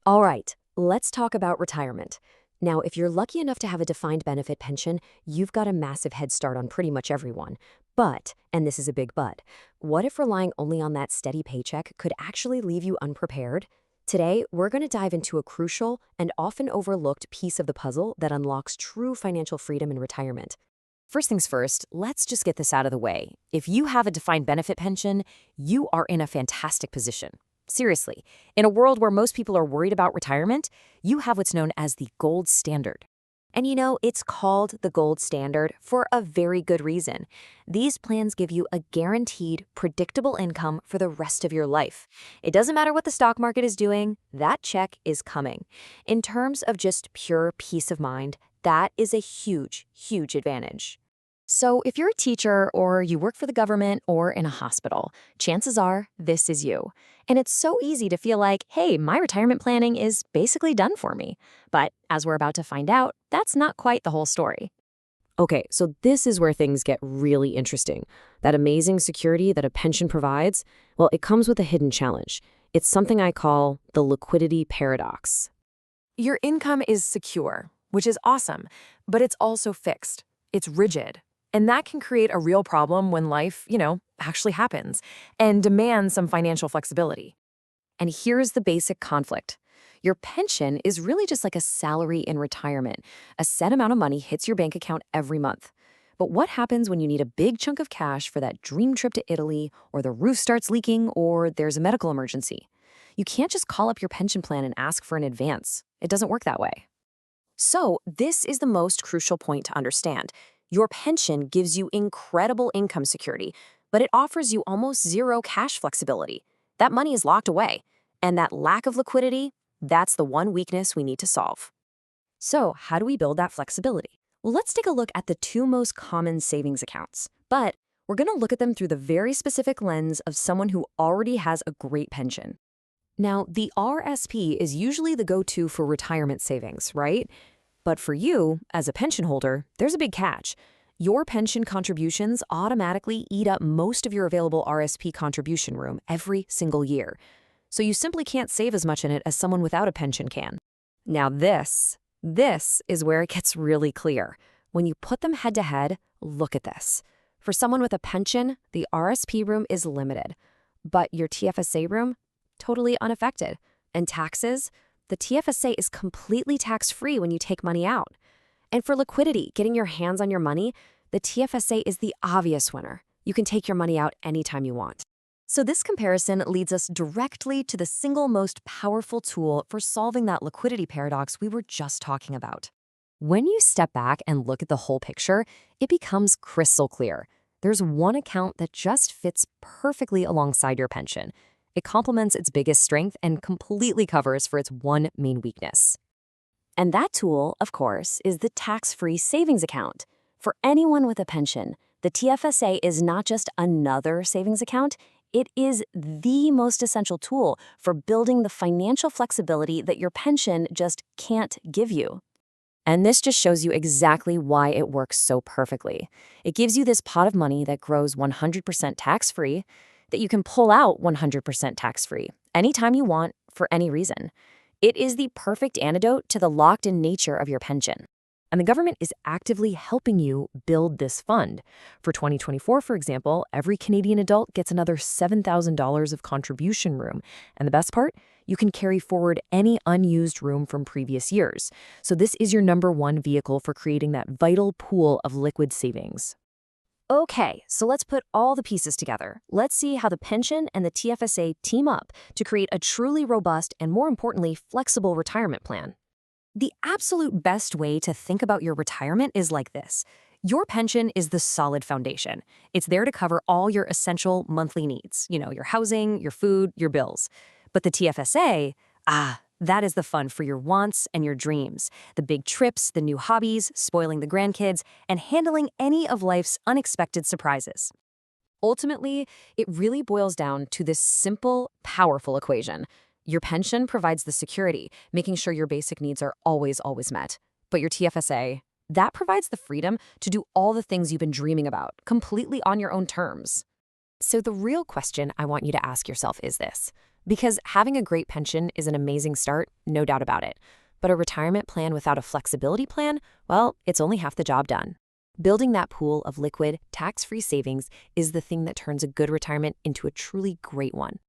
All right, let's talk about retirement. Now, if you're lucky enough to have a defined benefit pension, you've got a massive head start on pretty much everyone. But, and this is a big but, what if relying only on that steady paycheck could actually leave you unprepared? Today, we're going to dive into a crucial and often overlooked piece of the puzzle that unlocks true financial freedom in retirement. First things first, let's just get this out of the way. If you have a defined benefit pension, you are in a fantastic position. Seriously, in a world where most people are worried about retirement, you have what's known as the gold standard. And it's called the gold standard for a very good reason. These plans give you a guaranteed, predictable income for the rest of your life. It doesn't matter what the stock market is doing, that check is coming. In terms of just pure peace of mind, that is a huge, huge advantage. So if you're a teacher or you work for the government or in a hospital, chances are this is you. And it's so easy to feel like, hey, my retirement planning is basically done for me. But as we're about to find out, that's not quite the whole story. Okay, so this is where things get really interesting. That amazing security that a pension provides, well, it comes with a hidden challenge. It's something I call the liquidity paradox. Your income is secure, which is awesome, but it's also fixed. It's rigid. And that can create a real problem when life, actually happens and demands some financial flexibility. And here's the basic conflict. Your pension is really just like a salary in retirement. A set amount of money hits your bank account every month. But what happens when you need a big chunk of cash for that dream trip to Italy, or the roof starts leaking, or there's a medical emergency? You can't just call up your pension plan and ask for an advance. It doesn't work that way. So, this is the most crucial point to understand. Your pension gives you incredible income security, but it offers you almost zero cash flexibility. That money is locked away, and that lack of liquidity, that's the one weakness we need to solve. So, how do we build that flexibility? Well, let's take a look at the two most common savings accounts, but we're going to look at them through the very specific lens of someone who already has a great pension. Now, the RSP is usually the go-to for retirement savings, right? But for you, as a pension holder, there's a big catch. Your pension contributions automatically eat up most of your available RSP contribution room every single year. So you simply can't save as much in it as someone without a pension can. Now this is where it gets really clear. When you put them head to head, look at this. For someone with a pension, the RSP room is limited, but your TFSA room, totally unaffected. And taxes? The TFSA is completely tax-free when you take money out. And for liquidity, getting your hands on your money, the TFSA is the obvious winner. You can take your money out anytime you want. So this comparison leads us directly to the single most powerful tool for solving that liquidity paradox we were just talking about. When you step back and look at the whole picture, it becomes crystal clear. There's one account that just fits perfectly alongside your pension. It complements its biggest strength and completely covers for its one main weakness. And that tool, of course, is the tax-free savings account. For anyone with a pension, the TFSA is not just another savings account, it is the most essential tool for building the financial flexibility that your pension just can't give you. And this just shows you exactly why it works so perfectly. It gives you this pot of money that grows 100% tax-free, that you can pull out 100% tax-free anytime you want for any reason. It is the perfect antidote to the locked-in nature of your pension. And the government is actively helping you build this fund. For 2024, for example, every Canadian adult gets another $7,000 of contribution room. And the best part? You can carry forward any unused room from previous years. So this is your number one vehicle for creating that vital pool of liquid savings. Okay, so let's put all the pieces together. Let's see how the pension and the TFSA team up to create a truly robust and, more importantly, flexible retirement plan. The absolute best way to think about your retirement is like this. Your pension is the solid foundation. It's there to cover all your essential monthly needs, your housing, your food, your bills. But the TFSA, that is the fund for your wants and your dreams, the big trips, the new hobbies, spoiling the grandkids, and handling any of life's unexpected surprises. Ultimately, it really boils down to this simple, powerful equation. Your pension provides the security, making sure your basic needs are always met. But your TFSA, that provides the freedom to do all the things you've been dreaming about, completely on your own terms. So the real question I want you to ask yourself is this. Because having a great pension is an amazing start, no doubt about it. But a retirement plan without a flexibility plan, well, it's only half the job done. Building that pool of liquid, tax-free savings is the thing that turns a good retirement into a truly great one.